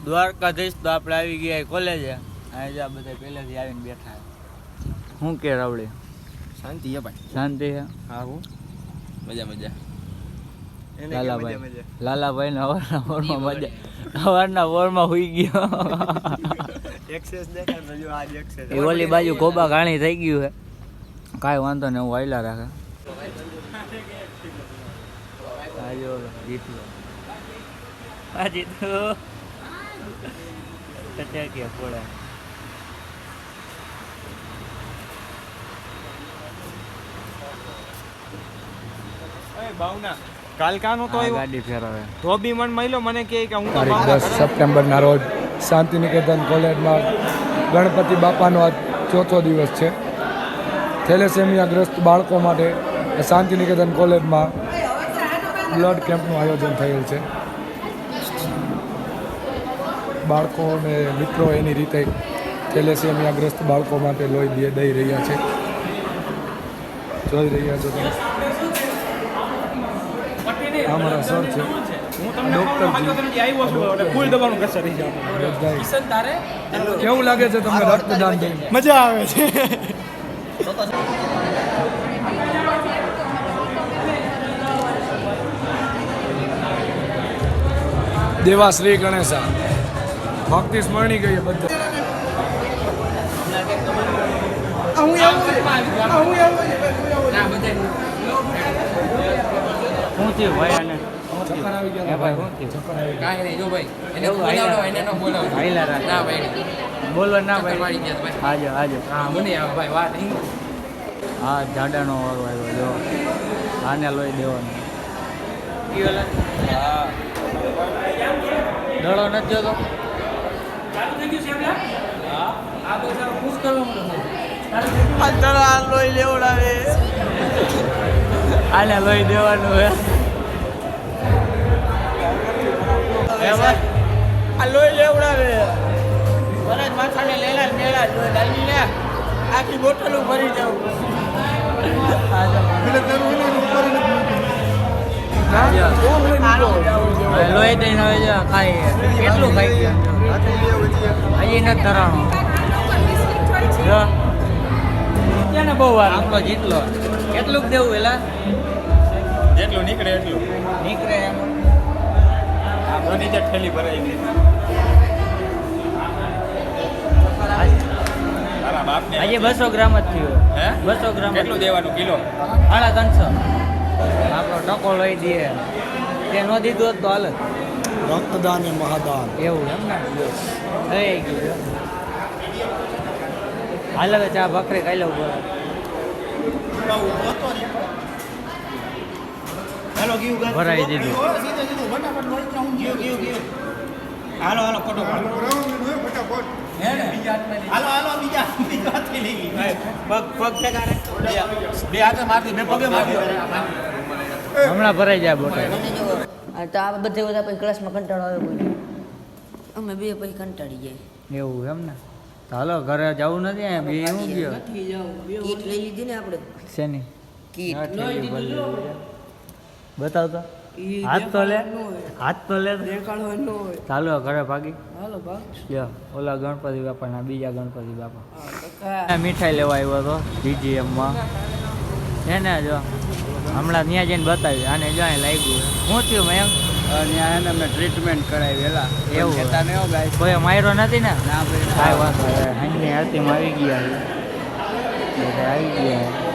દ્વારકાધીશ તો આપણે આવી ગયા કોલેજે. આજે આ બધા પહેલેથી આવીને બેઠા. શું કે રાવડી? શાંતિ હે ભાઈ. શાંતિ હે? હા હું મજા મજા. લાલાભાઈ ને સવારના વોરમાં હુઈ ગયો. એક્સેસ દેખાય જો આજ એક્સેસ. એ ઓલી બાજુ ગોબા ઘાણી થઈ ગયું હે. કાંઈ વાંધો નહીં, હું આયલા રાખે. આજો જીતું આ જીતું કચાક્યા પોળા. ભાવના કાલકાનો તો ગાડી ફેરવે તો બી મન મહિલો મને કહે કે હું તો તારીખ 10 સપ્ટેમ્બરના રોજ શાંતિનિકેતન કોલેજમાં ગણપતિ બાપાનો આજ ચોથો દિવસ છે. થેલેસેમિયાગ્રસ્ત બાળકો માટે શાંતિનિકેતન કોલેજમાં બ્લડ કેમ્પનું આયોજન થયેલ છે. બાળકો અને મિત્રો એની રીતે થેલેસેમિયાગ્રસ્ત બાળકો માટે લોહી દઈ રહ્યા છે. જોઈ રહ્યા છો તમે. અમારા સર છે કેવું લાગે છે તમને રક્તદાન દઈને? મજા આવે છે. દેવા શ્રી ગણેશા ભક્તિ સ્મરણી ગઈ બધા. શું થયું ભાઈ? આને ચક્કર આવી ગયા ભાઈ શું થયું? કાંઈ નહીં જો ભાઈ એને બોલાવો એને ન બોલાવો હાઈલા રાખ. ના ભાઈ બોલવા ના ચક્કર ભાઈ. મારી ગયા ભાઈ હાજો હાજો. હા મને આવે ભાઈ વાત નહીં હા જાડાનો વારો આવ્યો જો. આને લોહી દેવાનો. હા દડો નથી જોતો. લોહી લેવડાવે. આને લોહી દેવાનું હે. આ લોહી લેવડાવે. બરાજ માથાને લેલા મેળા જોઈ ડાલી ને આખી બોટલો ભરી જાઉં. લોહી દઈને હવે જો ખાઈ કેટલું ખાઈ ગયા હજી નથી ધરાણો. જો ક્યાં બહુ વાર આપણો જીતલો. કેટલું દેવું પેલા? જેટલું નીકળે એટલું નીકળે એમ. આ બધી જ ઠેલી ભરાઈ ગઈ. તારા બાપને આજે 200 ગ્રામ જ થયું. હે 200 ગ્રામ. કેટલું દેવાનું કિલો? 350. આપણો ટકો લઈ દઈએ. તે ન દીધું હોત તો હાલત. રક્તદાન એ મહાદાન. એવું એમ ને થઈ ગયું. હાલ હવે ચા ભાખરી ખાઈ લઉં બોલા. ભરાઈ દીધું. હાલો હાલો ફોટો હાલો બીજા પગ ઠેકાણે બે હાથે મારતી બે પગે મારતી. હમણાં ભરાઈ જાય બોટલ. તો આ બધે બધા પછી ક્લાસમાં કંટાળો આવે કોઈ અમે બે પછી કંટાળી જાય. એવું એમ ને. તો હાલો ઘરે જવું નથી. અહીંયા બે એવું ગયો કીટ લઈ લીધી ને આપણે શેની કીટ બતાવતો. હાથ તો લે. હાથ તો લે. ચાલો ઘરે ભાગી. લ્યો ઓલા ગણપતિ બાપાના બીજા ગણપતિ બાપા મીઠાઈ લેવા આવ્યો હતો જીજીએમમાં. છે ને જો હમણાં ત્યાં જઈને બતાવી. આને જો અહીં લાગ્યું. શું થયું મયંક? ત્યાં એને મેં ટ્રીટમેન્ટ કરાવી વેલા. એવું કોઈ માર્યો નથી ને? કાંઈ વાંધો નહીં. હાંજની આરતીમાં આવી ગયા. બધા આવી ગયા.